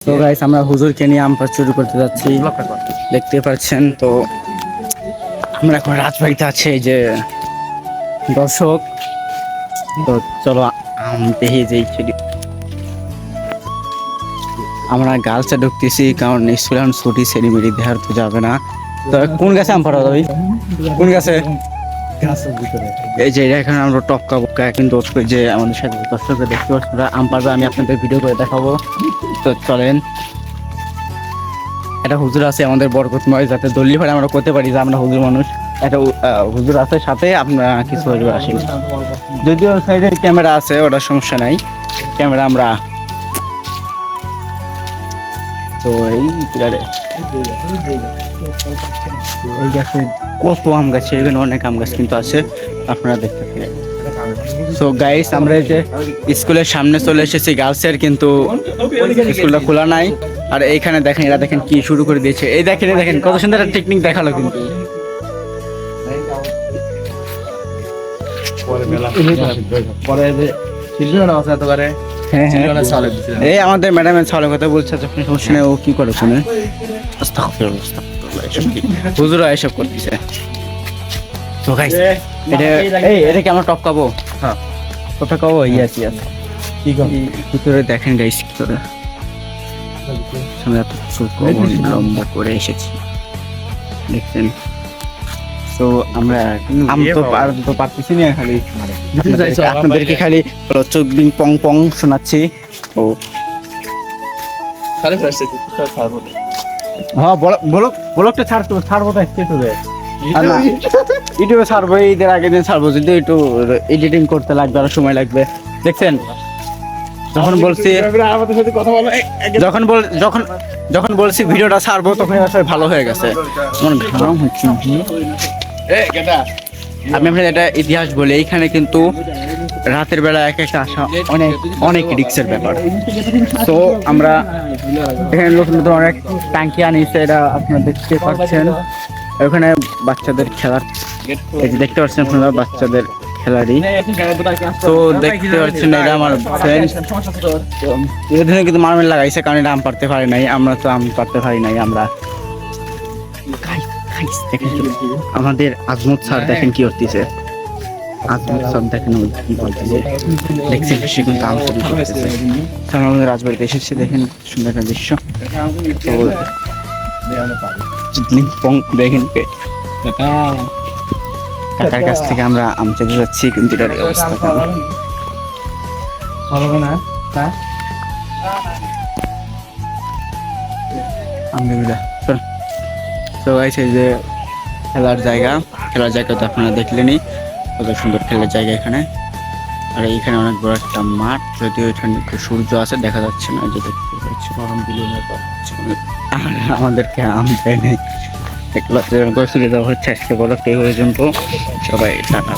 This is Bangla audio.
তো গাইস আমরা হুজুরকে নিয়ে আম পাড়া শুরু করতে যাচ্ছি, দেখতে পাচ্ছেন। তো আমরা এখন রাজবাড়িতে আছি, এই যে দর্শক। তো চলো আম দেখে যেই আমরা গাছটা ঢুকতেছি, কারণ স্কুল এখন ছুটি, সেলিব্রিটি দেখার তো যাবে না। তো কোন গাছে আম পাড়া যাবে? কোন গাছে? এই যে এখানে আমরা টপকা বক্কা কিন্তু যে আমাদের সাথে দর্শকরা দেখতে পাচ্ছি আম পাড়বে, আমি আপনাদের ভিডিও করে দেখাবো। তো চলেন। একটা হুজুর আছে আমাদের বরকতময়, যাতে দল্লি ভাড়া আমরা করতে পারি যে আমরা হুজুর মানুষ। একটা হুজুর আছে সাথে, আপনারা কিছু আসেন। যদিও সাইডে ক্যামেরা আছে, ওটা সমস্যা নাই, ক্যামেরা আমরা। তো এই গাছে কত আম গাছ, এখানে অনেক আম গাছ কিন্তু আছে, আপনারা দেখতে পারেন। সো গাইস আমরা এই যে স্কুলের সামনে চলে এসেছি গার্লসের, কিন্তু স্কুলটা খোলা নাই। আর এইখানে দেখেন, এরা দেখেন কি শুরু করে দিয়েছে। এই দেখেন, দেখেন কত সুন্দর একটা টেকনিক দেখালো কিন্তু। এই আমাদের ম্যাডামের ছাড়ের কথা বলছে, যখন সমস্যা নেই, ও কি করে শুনে হুজুরা এসব করতেছে। তো গাইস এটা কি আমরা টপকাবো? হ্যাঁ টপকাবো। ইয়াস ইয়াস, ভিতরে দেখেন গাইস কি করে লম্বা করে এসেছি, দেখছেন। তো আমরা আম তো পারতেছি না, খালি আপনাদেরকে খালি চোখ দিন পং পং শোনাচ্ছি। ও হ্যাঁ, ব্লগটা ছাড়বো তো ইউটিউবে ছাড়বো, ঈদের আগের দিন ছাড়বো, যদি একটু এডিটিং করতে লাগবে, আরো সময় লাগবে, দেখছেন। যখন বলছি যখন বলছি ভিডিওটা ছাড়বো, তখন আসলে ভালো হয়ে গেছে। আমি আপনাদের একটা ইতিহাস বলি, এইখানে কিন্তু রাতের বেলা এক একটা আসা অনেক অনেক রিস্কের ব্যাপার। তো আমরা এখানে নতুন নতুন অনেক ট্যাঙ্কি আনিছে, এটা আপনারা দেখতে পাচ্ছেন। ওখানে বাচ্চাদের খেলার, এই যে দেখতে পাচ্ছেন আপনারা বাচ্চাদের খেলারই। তো দেখতে পাচ্ছেন এটা আমার ফ্রেন্ড, এখানে কিন্তু মারমেল লাগাইছে, কারণ এটা আম পারতে পারি নাই, আমরা তো আম পারতে পারি নাই। আমরা আমাদের আজমত স্যার দেখেন কি করতেছে, আজমত স্যার দেখেন কি বলতেছে, দেখছেন সে কিন্তু আম চুরি করতেছে। আমাদের রাজবাড়িতে এসেছে, দেখেন সুন্দর একটা দৃশ্য। তো দেখেন কাকার কাছ থেকে আমরা আম চাইতে যাচ্ছি, কিন্তু এটার অবস্থা ভালো না। আলহামদুলিল্লাহ। তো গাইছে যে খেলার জায়গা তো আপনারা দেখলেনই, কত সুন্দর খেলার জায়গা এখানে। আর এইখানে অনেক বড় একটা মাঠ, যদিও এখানে একটু সূর্য আছে, দেখা যাচ্ছে না, যে দেখতে পাচ্ছি গরম বিলীনের আমাদেরকে আম দেয় নেই, একলা করেছিল। হচ্ছে আজকে বলো কে পর্যন্ত, সবাই টাটা।